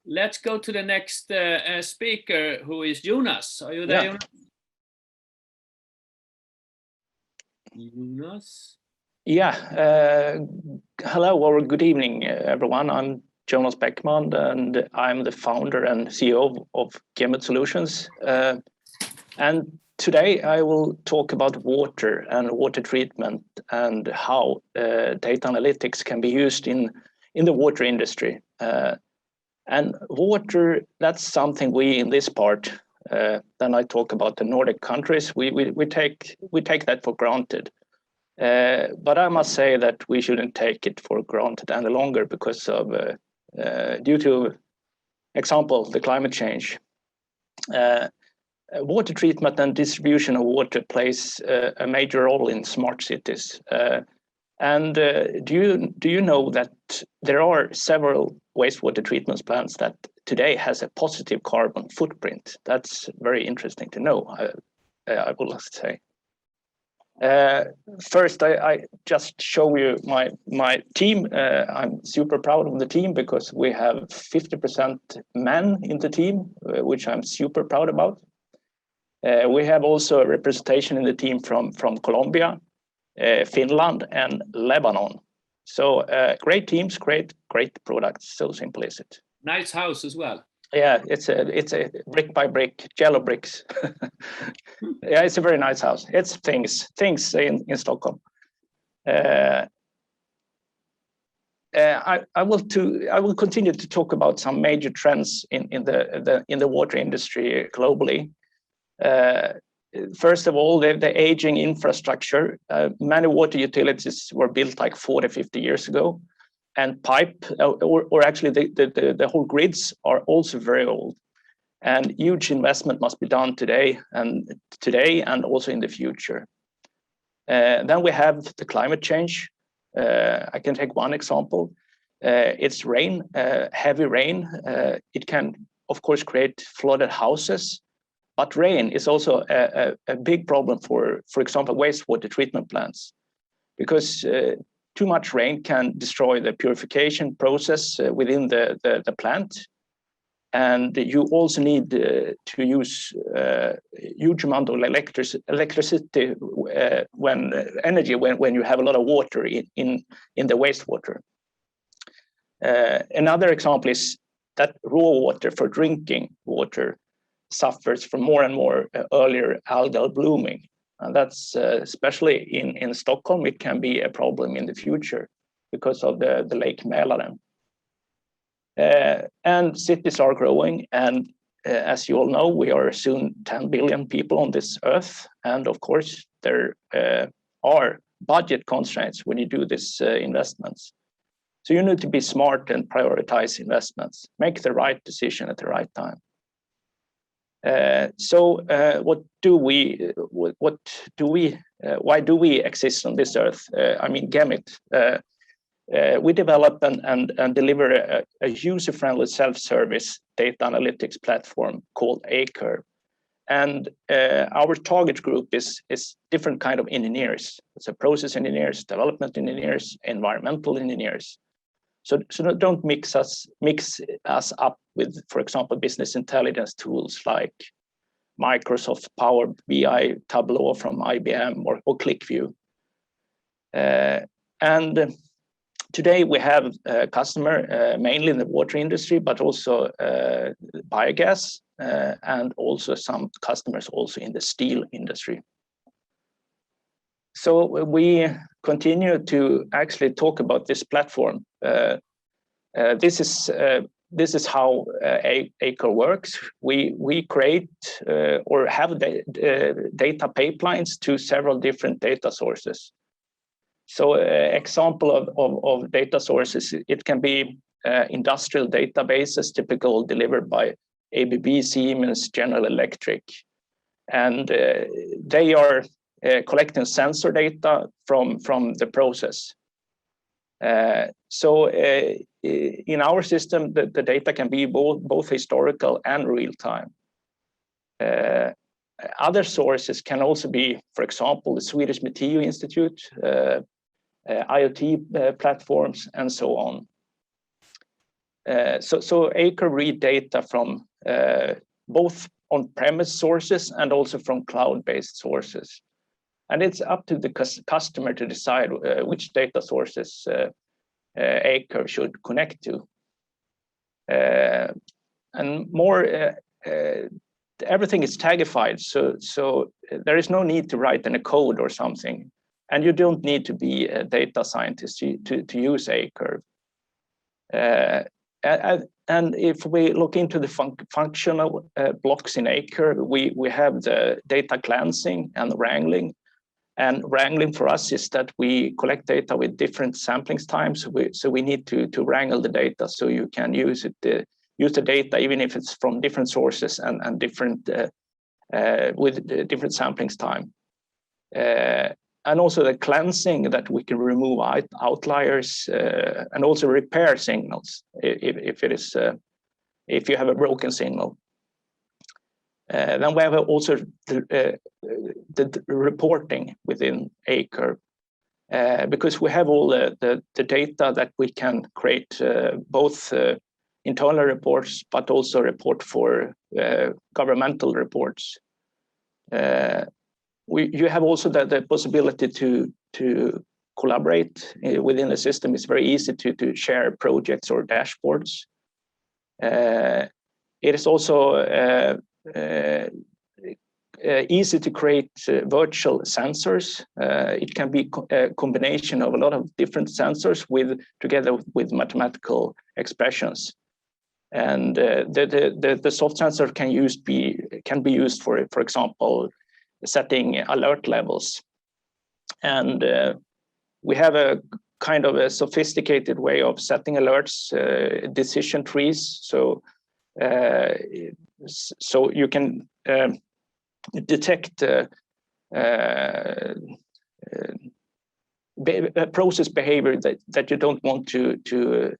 let's go to the next speaker, who is Jonas. Are you there, Yeah. Jonas? Yeah. Hello or good evening, everyone. I'm Jonas Bäckman, and I'm the founder and CEO of Gemit Solutions. And today I will talk about water and water treatment and how data analytics can be used in the water industry. And water, that's something we in this part, then I talk about the Nordic countries, we take that for granted. But I must say that we shouldn't take it for granted any longer because of due to example, the climate change. Water treatment and distribution of water plays a major role in smart cities. And do you know that there are several wastewater treatment plants that today has a positive carbon footprint? That's very interesting to know, I will say. First, I just show you my team. I'm super proud of the team because we have 50% men in the team, which I'm super proud about. We have also a representation in the team from Colombia, Finland, and Lebanon. So great teams, great products. So simple is it. Nice house as well. Yeah, it's a brick by brick, yellow bricks. Yeah, it's a very nice house. It's things in Stockholm. I will continue to talk about some major trends in the water industry globally. First of all, the aging infrastructure. Many water utilities were built like 40, 50 years ago, and or actually the whole grids are also very old. And huge investment must be done today and also in the future. Then we have the climate change. I can take one example. It's rain, heavy rain. It can, of course, create flooded houses. But rain is also a big problem for example, wastewater treatment plants, because too much rain can destroy the purification process within the plant. And you also need to use huge amount of electricity when you have a lot of water in the wastewater. Another example is that raw water for drinking water suffers from more and more earlier algal blooming. And that's especially in Stockholm, it can be a problem in the future because of the Lake Mälaren. And cities are growing, and as you all know, we are soon 10 billion people on this earth. And of course, there are budget constraints when you do these investments. So you need to be smart and prioritize investments, make the right decision at the right time. Why do we exist on this earth? I mean, Gemit. We develop and deliver a user-friendly self-service data analytics platform called A-Curve. And our target group is different kind of engineers. It's process engineers, development engineers, environmental engineers. So don't mix us up with, for example, business intelligence tools like Microsoft Power BI, Tableau from IBM, or ClickView. And today we have a customer mainly in the water industry, but also biogas, and also some customers also in the steel industry. So we continue to actually talk about this platform. This is how A-Curve works. We create or have data pipelines to several different data sources. So example of data sources, it can be industrial databases, typical delivered by ABB, Siemens, General Electric. And they are collecting sensor data from the process. So in our system, the data can be both historical and real time. Other sources can also be, for example, the Swedish Meteo Institute, IoT platforms, and so on. So Acre read data from both on-premise sources and also from cloud-based sources. And it's up to the customer to decide which data sources Acre should connect to. And more, everything is tagified, so there is no need to write any code or something. And you don't need to be a data scientist to use Acre. And if we look into the functional blocks in Acre, we have the data cleansing and wrangling. And wrangling for us is that we collect data with different sampling times. So we need to wrangle the data so you can use it, use the data even if it's from different sources and different with different sampling time. And also the cleansing, that we can remove outliers and also repair signals if it is if you have a broken signal. Then we have also the reporting within Acre, because we have all the data that we can create both internal reports, but also report for governmental reports. You have also the possibility to collaborate within the system. It's very easy to share projects or dashboards. It is also easy to create virtual sensors. It can be a combination of a lot of different sensors together with mathematical expressions. And the soft sensor can be used for example, setting alert levels. And we have a kind of a sophisticated way of setting alerts, decision trees. So you can detect process behavior that you don't want to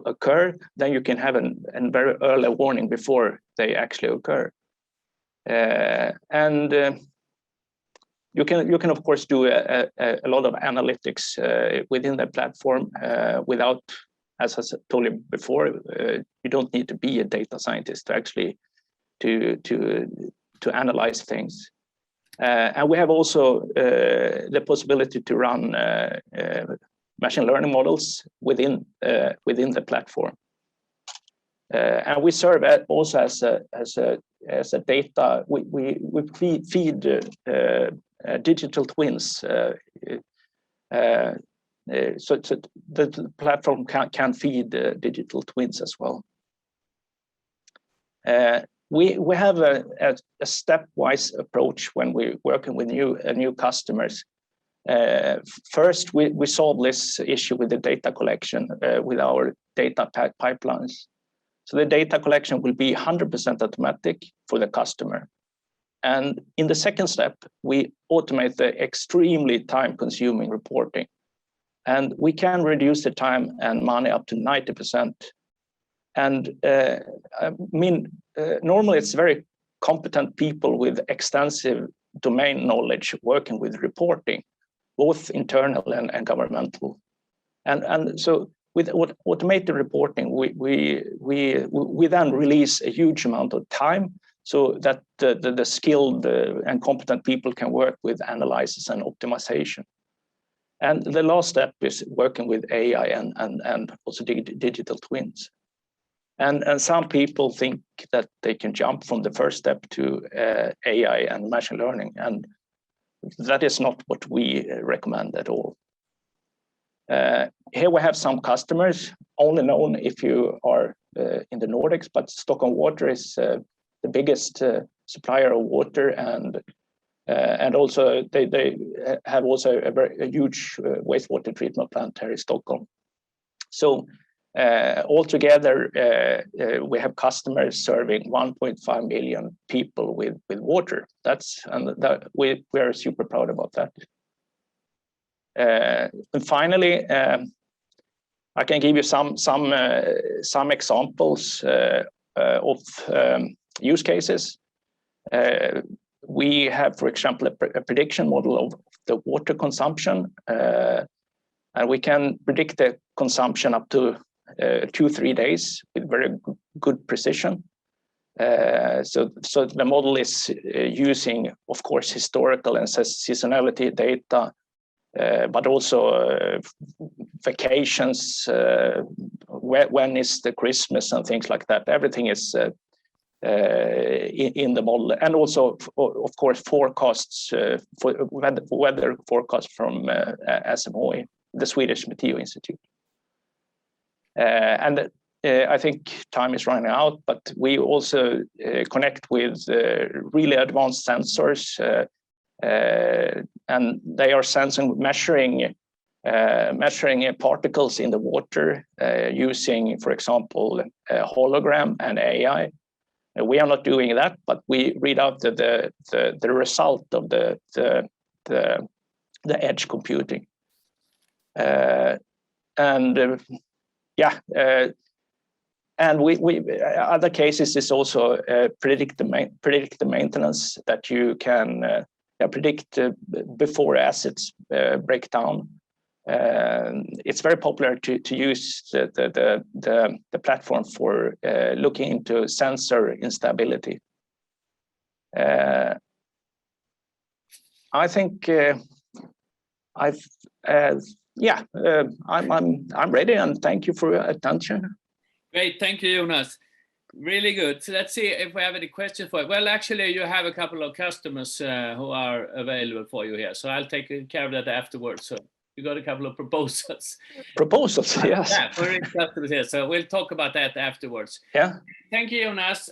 occur. Then you can have a very early warning before they actually occur. And you can of course do a lot of analytics within the platform without, as I told you before, you don't need to be a data scientist to actually to analyze things. And we have also the possibility to run machine learning models within the platform. And we serve also as a data. We feed digital twins. So the platform can feed digital twins as well. We have a stepwise approach when we're working with new customers. First, we solve this issue with the data collection with our data pipelines. So the data collection will be 100% automatic for the customer. And in the second step, we automate the extremely time-consuming reporting. And we can reduce the time and money up to 90%. And I mean, normally it's very competent people with extensive domain knowledge working with reporting, both internal and governmental. And so with automated reporting, we then release a huge amount of time so that the skilled and competent people can work with analysis and optimization. And the last step is working with AI and also digital twins. And some people think that they can jump from the first step to AI and machine learning, and that is not what we recommend at all. Here we have some customers, only known if you are in the Nordics, but Stockholm Water is the biggest supplier of water, and also they have also a huge wastewater treatment plant here in Stockholm. So altogether, we have customers serving 1.5 million people with water. We are super proud about that. And finally, I can give you some examples of use cases. We have, for example, a prediction model of the water consumption, and we can predict the consumption up to 2-3 days with very good precision. So the model is using, of course, historical and seasonality data, but also vacations, when is the Christmas and things like that. Everything is in the model, and also, of course, forecasts for weather forecasts from SMHI, the Swedish Meteo Institute. And I think time is running out, but we also connect with really advanced sensors, and they are measuring particles in the water using, for example, hologram and AI. We are not doing that, but we read out the result of the edge computing, and we other cases is also predict the maintenance, that you can predict before assets break down. It's very popular to use the platform for looking into sensor instability. I think I'm ready, and thank you for your attention. Great, thank you, Jonas. Really good. So let's see if we have any questions for it. Well, actually, you have a couple of customers who are available for you here, so I'll take care of that afterwards. So you got a couple of proposals. Proposals, yes. Yeah, for customers here. So we'll talk about that afterwards. Yeah. Thank you, Jonas.